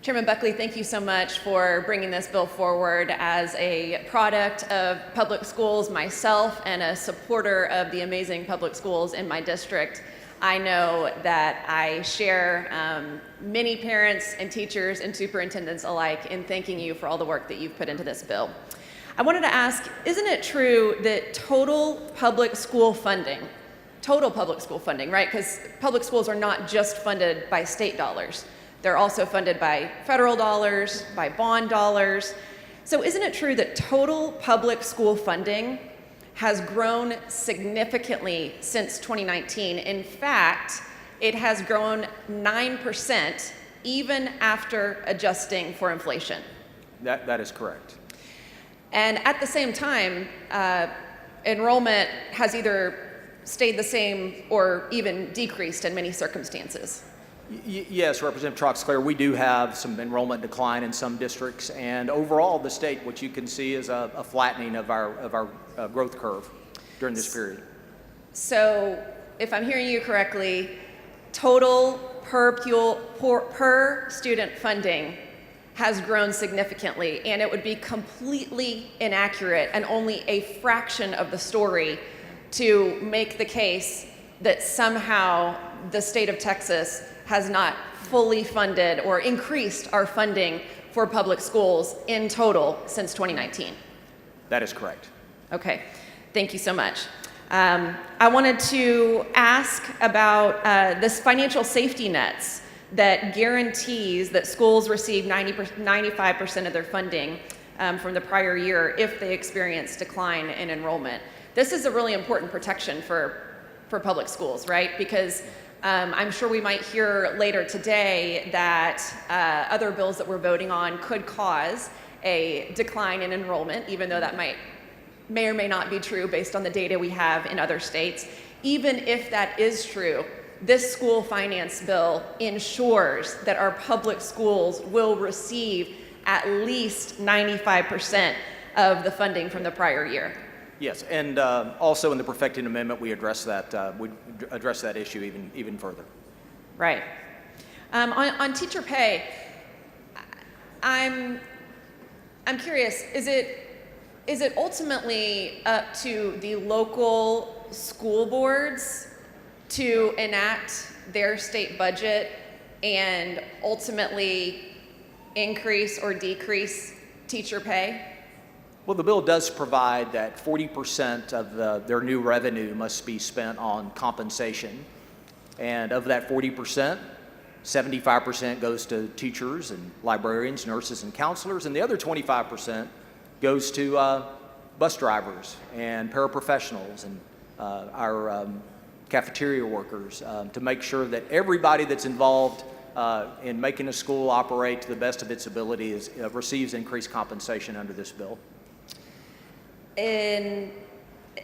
Chairman Buckley, thank you so much for bringing this bill forward. As a product of public schools myself and a supporter of the amazing public schools in my district, I know that I share many parents and teachers and superintendents alike in thanking you for all the work that you've put into this bill. I wanted to ask, isn't it true that total public school funding, right? Because public schools are not just funded by state dollars. They're also funded by federal dollars, by bond dollars. So isn't it true that total public school funding has grown significantly since 2019? In fact, it has grown 9% even after adjusting for inflation. That is correct. And at the same time, enrollment has either stayed the same or even decreased in many circumstances. Yes, Representative Troxclair, we do have some enrollment decline in some districts, and overall the state, what you can see is a flattening of our growth curve during this period. So if I'm hearing you correctly, total per student funding has grown significantly, and it would be completely inaccurate and only a fraction of the story to make the case that somehow the state of Texas has not fully funded or increased our funding for public schools in total since 2019. That is correct. Okay, thank you so much. I wanted to ask about this financial safety nets that guarantees that schools receive 95% of their funding from the prior year if they experience decline in enrollment. This is a really important protection for public schools, right? Because I'm sure we might hear later today that other bills that we're voting on could cause a decline in enrollment, even though that may or may not be true based on the data we have in other states. Even if that is true, this school finance bill ensures that our public schools will receive at least 95% of the funding from the prior year. Yes, and also in the perfecting amendment, we address that issue even further. Right. On teacher pay, I'm curious. Is it ultimately up to the local school boards to enact their state budget and ultimately increase or decrease teacher pay? Well, the bill does provide that 40% of their new revenue must be spent on compensation. And of that 40%, 75% goes to teachers and librarians, nurses, and counselors, and the other 25% goes to bus drivers and paraprofessionals and our cafeteria workers to make sure that everybody that's involved in making a school operate to the best of its ability receives increased compensation under this bill. And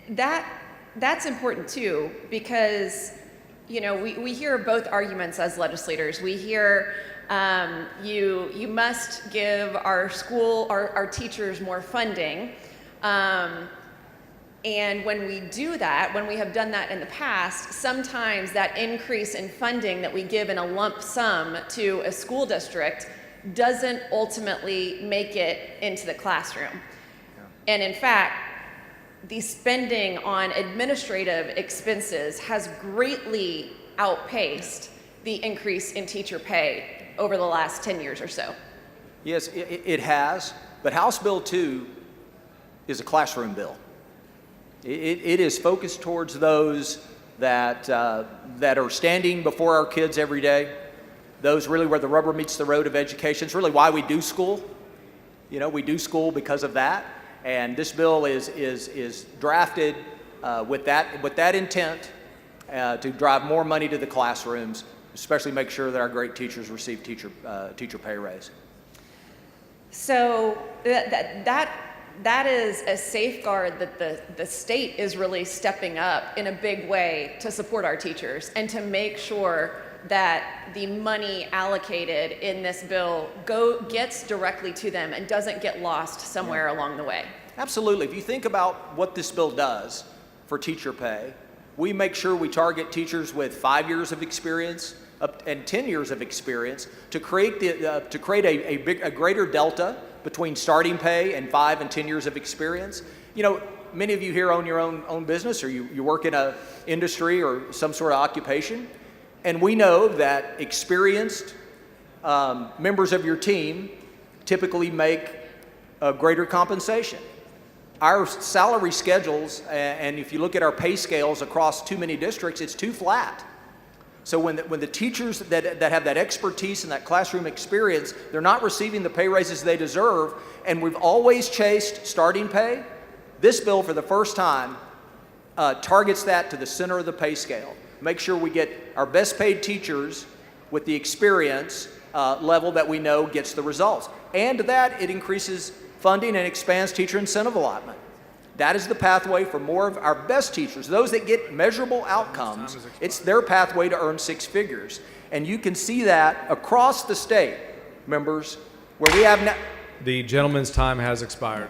that's important too, because we hear both arguments as legislators. We hear you must give our teachers more funding, and when we do that, when we have done that in the past, sometimes that increase in funding that we give in a lump sum to a school district doesn't ultimately make it into the classroom. And in fact, the spending on administrative expenses has greatly outpaced the increase in teacher pay over the last 10 years or so. Yes, it has, but House Bill 2 is a classroom bill. It is focused towards those that are standing before our kids every day, those really where the rubber meets the road of education. It's really why we do school. We do school because of that. And this bill is drafted with that intent to drive more money to the classrooms, especially make sure that our great teachers receive teacher pay raise. So that is a safeguard that the state is really stepping up in a big way to support our teachers and to make sure that the money allocated in this bill gets directly to them and doesn't get lost somewhere along the way. Absolutely. If you think about what this bill does for teacher pay, we make sure we target teachers with 5 years of experience, and 10 years of experience to create a greater delta between starting pay and 5 and 10 years of experience. You know, many of you here own your own business, or you work in a industry or some sort of occupation, and we know that experienced members of your team typically make a greater compensation. Our salary schedules, and if you look at our pay scales across too many districts, it's too flat. So when the teachers that have that expertise and that classroom experience, they're not receiving the pay raises they deserve, and we've always chased starting pay. This bill, for the first time, targets that to the center of the pay scale. Make sure we get our best paid teachers with the experience level that we know gets the results. And to that, it increases funding and expands teacher incentive allotment. That is the pathway for more of our best teachers, those that get measurable outcomes. It's their pathway to earn 6 figures. And you can see that across the state, members, where we have now. The gentleman's time has expired.